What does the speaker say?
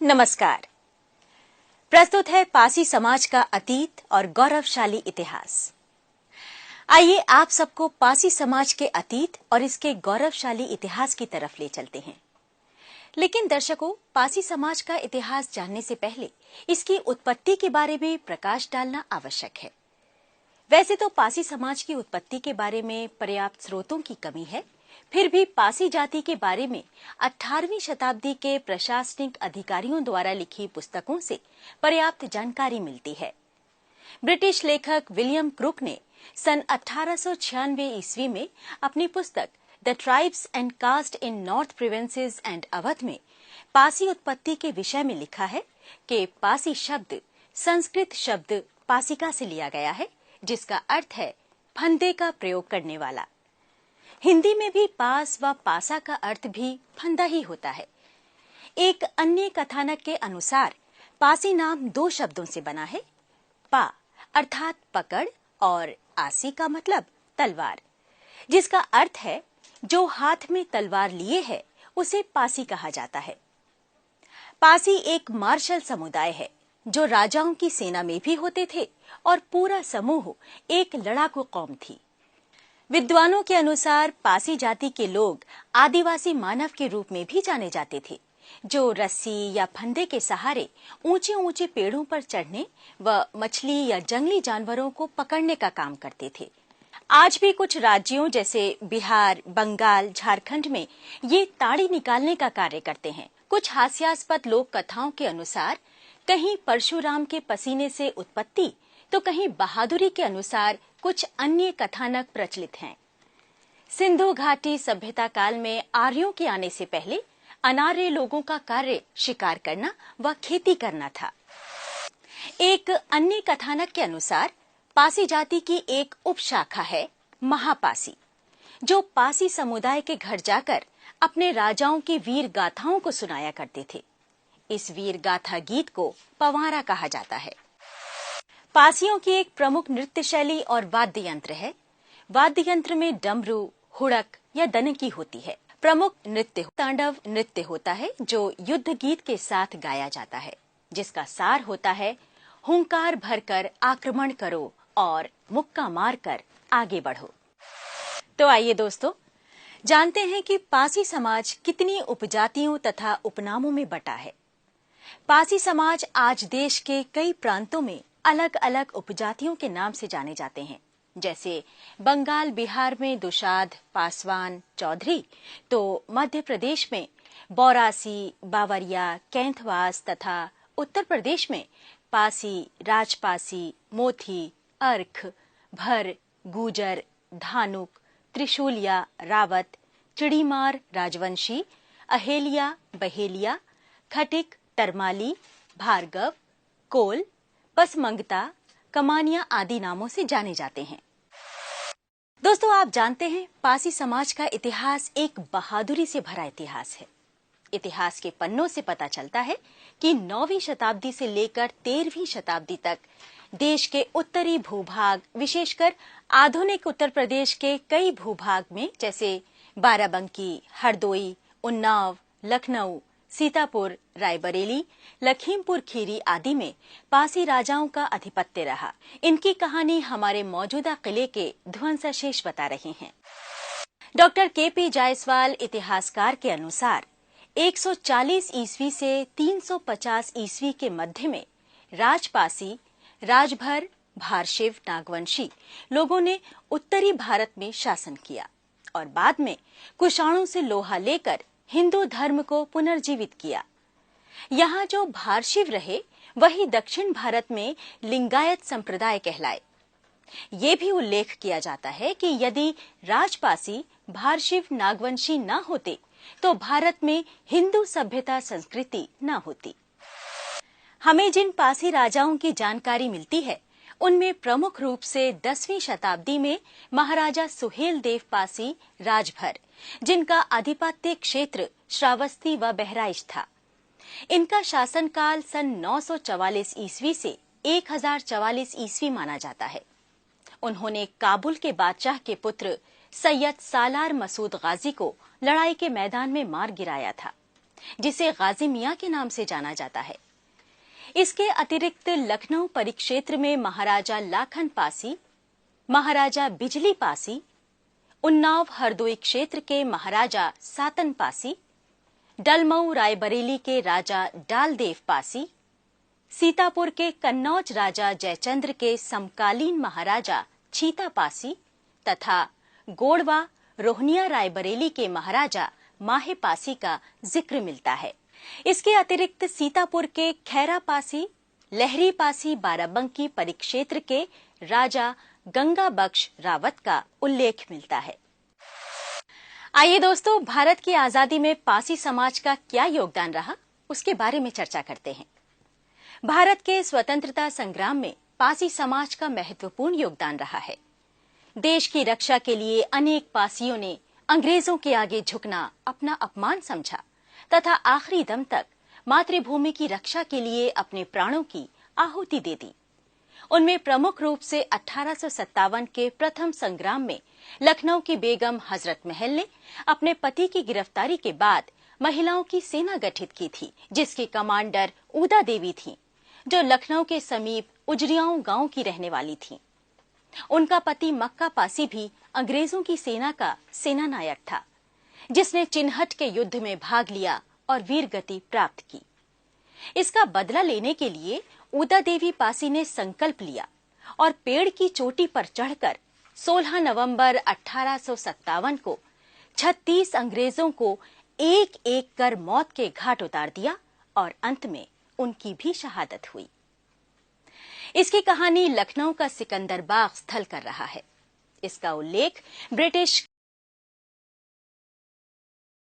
नमस्कार। प्रस्तुत है पासी समाज का अतीत और गौरवशाली इतिहास। आइए आप सबको पासी समाज के अतीत और इसके गौरवशाली इतिहास की तरफ ले चलते हैं। लेकिन दर्शकों, पासी समाज का इतिहास जानने से पहले इसकी उत्पत्ति के बारे में प्रकाश डालना आवश्यक है। वैसे तो पासी समाज की उत्पत्ति के बारे में पर्याप्त स्रोतों की कमी है, फिर भी पासी जाति के बारे में 18वीं शताब्दी के प्रशासनिक अधिकारियों द्वारा लिखी पुस्तकों से पर्याप्त जानकारी मिलती है। ब्रिटिश लेखक विलियम क्रुक ने सन 1896 ईस्वी में अपनी पुस्तक the tribes and caste in north provinces and Awadh में पासी उत्पत्ति के विषय में लिखा है कि पासी शब्द संस्कृत शब्द पासिका से लिया गया है, जिसका अर्थ है फंदे का प्रयोग करने वाला। हिंदी में भी पास व पासा का अर्थ भी फंदा ही होता है। एक अन्य कथानक के अनुसार पासी नाम दो शब्दों से बना है, पा अर्थात पकड़ और आसी का मतलब तलवार, जिसका अर्थ है जो हाथ में तलवार लिए है उसे पासी कहा जाता है। पासी एक मार्शल समुदाय है जो राजाओं की सेना में भी होते थे और पूरा समूह एक लड़ाकू कौम थी। विद्वानों के अनुसार पासी जाति के लोग आदिवासी मानव के रूप में भी जाने जाते थे, जो रस्सी या फंदे के सहारे ऊंचे ऊंचे पेड़ों पर चढ़ने व मछली या जंगली जानवरों को पकड़ने का काम करते थे। आज भी कुछ राज्यों जैसे बिहार, बंगाल, झारखंड में ये ताड़ी निकालने का कार्य करते हैं। कुछ हास्यास्पद लोक कथाओं के अनुसार कहीं परशुराम के पसीने से उत्पत्ति तो कहीं बहादुरी के अनुसार कुछ अन्य कथानक प्रचलित हैं। सिंधु घाटी सभ्यता काल में आर्यों के आने से पहले अनार्य लोगों का कार्य शिकार करना व खेती करना था। एक अन्य कथानक के अनुसार पासी जाति की एक उपशाखा है महापासी, जो पासी समुदाय के घर जाकर अपने राजाओं की वीर गाथाओं को सुनाया करते थे। इस वीर गाथा गीत को पवारा कहा जाता है। पासियों की एक प्रमुख नृत्य शैली और वाद्य यंत्र है। वाद्य यंत्र में डमरू, हुड़क या दनकी होती है। प्रमुख नृत्य तांडव नृत्य होता है, जो युद्ध गीत के साथ गाया जाता है, जिसका सार होता है हुंकार भरकर आक्रमण करो और मुक्का मारकर आगे बढ़ो। तो आइए दोस्तों, जानते हैं कि पासी समाज कितनी उपजातियों तथा उपनामों में बटा है। पासी समाज आज देश के कई प्रांतों में अलग अलग उपजातियों के नाम से जाने जाते हैं। जैसे बंगाल, बिहार में दुशाद, पासवान, चौधरी, तो मध्य प्रदेश में बौरासी, बावरिया, कैंथवास तथा उत्तर प्रदेश में पासी, राजपासी, मोथी, अर्ख, भर, गुजर, धानुक, त्रिशूलिया, रावत, चिड़ीमार, राजवंशी, अहेलिया, बहेलिया, खटिक, तरमाली, भार्गव, कोल, पसमंगता, कमानिया आदि नामों से जाने जाते हैं। दोस्तों, आप जानते हैं पासी समाज का इतिहास एक बहादुरी से भरा इतिहास है। इतिहास के पन्नों से पता चलता है कि 9वीं शताब्दी से लेकर 13वीं शताब्दी तक देश के उत्तरी भूभाग, विशेषकर आधुनिक उत्तर प्रदेश के कई भूभाग में जैसे बाराबंकी, हरदोई, उन्नाव, लखनऊ, सीतापुर, रायबरेली, लखीमपुर खीरी आदि में पासी राजाओं का आधिपत्य रहा। इनकी कहानी हमारे मौजूदा किले के ध्वंसावशेष बता रहे हैं। Doctor KP. जायसवाल इतिहासकार के अनुसार 140 ईस्वी से 350 ईस्वी के मध्य में राजपासी, राजभर, भारशिव, नागवंशी लोगों ने उत्तरी भारत में शासन किया और बाद में कुषाणों से लोहा लेकर हिंदू धर्म को पुनर्जीवित किया। यहाँ जो भारशिव रहे वही दक्षिण भारत में लिंगायत संप्रदाय कहलाए। ये भी उल्लेख किया जाता है कि यदि राजपासी, भारशिव, नागवंशी न होते तो भारत में हिंदू सभ्यता संस्कृति न होती। हमें जिन पासी राजाओं की जानकारी मिलती है उनमें प्रमुख रूप से 10वीं शताब्दी में महाराजा सुहेलदेव पासी राजभर, जिनका आधिपत्य क्षेत्र श्रावस्ती व बहराइच था। इनका शासनकाल सन 944 ईस्वी से 1044 ईस्वी माना जाता है। उन्होंने काबुल के बादशाह के पुत्र सैयद सालार मसूद गाजी को लड़ाई के मैदान में मार गिराया था। जिसे गाजी मियां के नाम से जाना जाता है। इसके अतिरिक्त लखनऊ परिक्षेत्र में महाराजा लाखन पासी, महाराजा बिजली पासी, उन्नाव हरदोई क्षेत्र के महाराजा सातन पासी, डलमऊ रायबरेली के राजा डालदेव पासी, सीतापुर के कन्नौज राजा जयचंद्र के समकालीन महाराजा छीता पासी तथा गोड़वा रोहनिया रायबरेली के महाराजा माहे पासी का जिक्र मिलता है। इसके अतिरिक्त सीतापुर के खैरा पासी, लहरी पासी बाराबंकी परिक्षेत्र के राजा गंगा बख्श रावत का उल्लेख मिलता है। आइए दोस्तों, भारत की आजादी में पासी समाज का क्या योगदान रहा, उसके बारे में चर्चा करते हैं। भारत के स्वतंत्रता संग्राम में पासी समाज का महत्वपूर्ण योगदान रहा है। देश की रक्षा के लिए अनेक पासियों ने अंग्रेजों के आगे झुकना अपना अपमान समझा तथा आखिरी दम तक मातृभूमि की रक्षा के लिए अपने प्राणों की आहुति दे दी। उनमें प्रमुख रूप से 1857 के प्रथम संग्राम में लखनऊ की बेगम हजरत महल ने अपने पति की गिरफ्तारी के बाद महिलाओं की सेना गठित की थी, जिसकी कमांडर ऊदा देवी थीं, जो लखनऊ के समीप उजरियाओं गांव की रहने वाली थीं। उनका पति मक्का पासी भी अंग्रेजों की सेना का सेनानायक था, जिसने चिन्हट के युद्ध में भाग लिया और वीरगति प्राप्त की। इसका बदला लेने के लिए ऊदा देवी पासी ने संकल्प लिया और पेड़ की चोटी पर चढ़कर 16 नवंबर 1857 को 36 अंग्रेजों को एक एक कर मौत के घाट उतार दिया और अंत में उनकी भी शहादत हुई। इसकी कहानी लखनऊ का सिकंदर बाग स्थल कर रहा है। इसका उल्लेख ब्रिटिश